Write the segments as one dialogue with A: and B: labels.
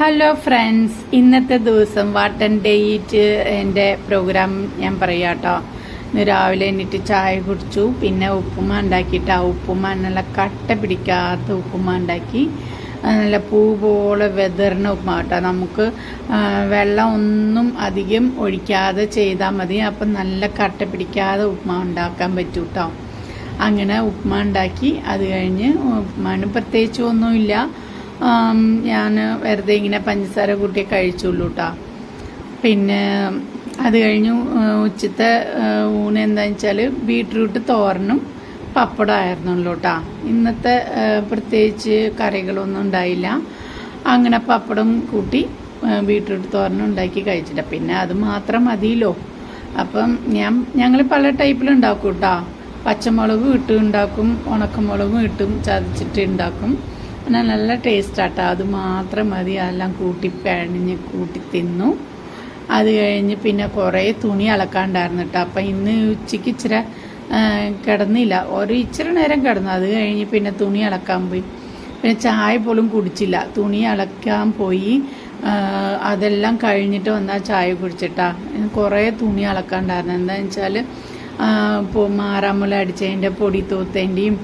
A: Hello friends, ഇന്നത്തെ ദിവസം what and date എൻ്റെ പ്രോഗ്രാം ഞാൻ പറയാം കേട്ടോ. ഇന്ന് രാവിലെ എണീറ്റ് ചായ കുടിച്ചു, പിന്നെ ഉപ്പുമാ ഉണ്ടാക്കിയിട്ട് ആ ഉപ്പുമാ നല്ല കട്ട പിടിക്കാത്ത ഉപ്പുമാ ഉണ്ടാക്കി. നല്ല പൂ പോലെ വെതറിന ഉപ്പുമാ കേട്ടോ. നമുക്ക് വെള്ളം ഒന്നും അധികം ഒഴിക്കാതെ ചെയ്താൽ മതി. അപ്പം നല്ല കട്ട പിടിക്കാതെ ഉപ്പുമാ ഉണ്ടാക്കാൻ പറ്റും കേട്ടോ. അങ്ങനെ ഉപ്പുമാ ഉണ്ടാക്കി. അത് കഴിഞ്ഞ് ഉപ്പുമാന് പ്രത്യേകിച്ച് ഒന്നുമില്ല, ഞാൻ വെറുതെ ഇങ്ങനെ പഞ്ചസാര കൂട്ടി കഴിച്ചുള്ളൂ കേട്ടോ. പിന്നെ അത് കഴിഞ്ഞു ഉച്ചത്തെ ഊണ് എന്താണെന്ന് വെച്ചാൽ ബീട്രൂട്ട് തോരനും പപ്പടമായിരുന്നുള്ളൂ കേട്ടോ. ഇന്നത്തെ പ്രത്യേകിച്ച് കറികളൊന്നും ഉണ്ടായില്ല. അങ്ങനെ പപ്പടം കൂട്ടി ബീട്രൂട്ട് തോരനും ഉണ്ടാക്കി കഴിച്ചിട്ട് പിന്നെ അത് മാത്രം മതിയല്ലോ. അപ്പം ഞങ്ങൾ പല ടൈപ്പിലുണ്ടാക്കും കേട്ടോ. പച്ചമുളകും ഇട്ട് ഉണ്ടാക്കും, ഉണക്കമുളകും ഇട്ടും ചതച്ചിട്ട് ഉണ്ടാക്കും. എന്നാൽ നല്ല ടേസ്റ്റാട്ടോ. അത് മാത്രം മതി. എല്ലാം കൂട്ടി തിന്നു. അത് കഴിഞ്ഞ് പിന്നെ കുറേ തുണി അലക്കാണ്ടായിരുന്നു കേട്ടോ. അപ്പം ഇന്ന് ഉച്ചയ്ക്ക് ഇച്ചിരി കിടന്നില്ല, ഇച്ചിരി നേരം കിടന്നു. അത് കഴിഞ്ഞ് പിന്നെ തുണി അലക്കാൻ പോയി. പിന്നെ ചായ പോലും കുടിച്ചില്ല, തുണി അലക്കാൻ പോയി. അതെല്ലാം കഴിഞ്ഞിട്ട് വന്നാൽ ചായ കുടിച്ചിട്ടാ. കുറേ തുണി അലക്കാണ്ടായിരുന്നു. എന്താണെന്ന് വെച്ചാൽ മാറാമുല അടിച്ചതിൻ്റെ പൊടി തൂത്തേൻ്റെയും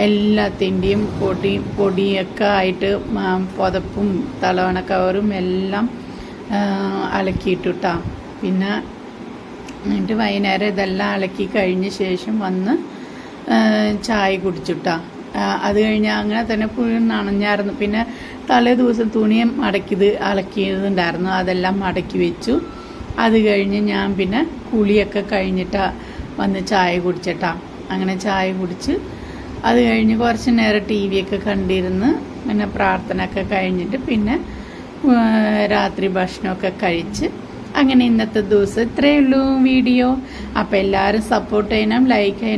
A: എല്ലാത്തിൻ്റെയും പൊടിയൊക്കെ ആയിട്ട് പുതപ്പും തലവണ കവറും എല്ലാം അലക്കിയിട്ടാ. പിന്നെ എന്നിട്ട് വൈകുന്നേരം ഇതെല്ലാം അലക്കി കഴിഞ്ഞ ശേഷം വന്ന് ചായ കുടിച്ചിട്ടാ. അത് കഴിഞ്ഞ് അങ്ങനെ തന്നെ ഫുൾ നനഞ്ഞായിരുന്നു. പിന്നെ തലേ ദിവസം തുണിയും അലക്കിയതുണ്ടായിരുന്നു, അതെല്ലാം മടക്കി വെച്ചു. അത് കഴിഞ്ഞ് ഞാൻ പിന്നെ കുളിയൊക്കെ കഴിഞ്ഞിട്ടാ വന്ന് ചായ കുടിച്ചിട്ടാ. അങ്ങനെ ചായ കുടിച്ച് അത് കഴിഞ്ഞ് കുറച്ച് നേരം ടി വിയൊക്കെ കണ്ടിരുന്ന് പിന്നെ പ്രാർത്ഥന ഒക്കെ കഴിഞ്ഞിട്ട് പിന്നെ രാത്രി ഭക്ഷണമൊക്കെ കഴിച്ച് അങ്ങനെ ഇന്നത്തെ ദിവസം ഇത്രയേ ഉള്ളൂ വീഡിയോ. അപ്പോൾ എല്ലാവരും സപ്പോർട്ട് ചെയ്യണം, ലൈക്ക് ചെയ്യണം.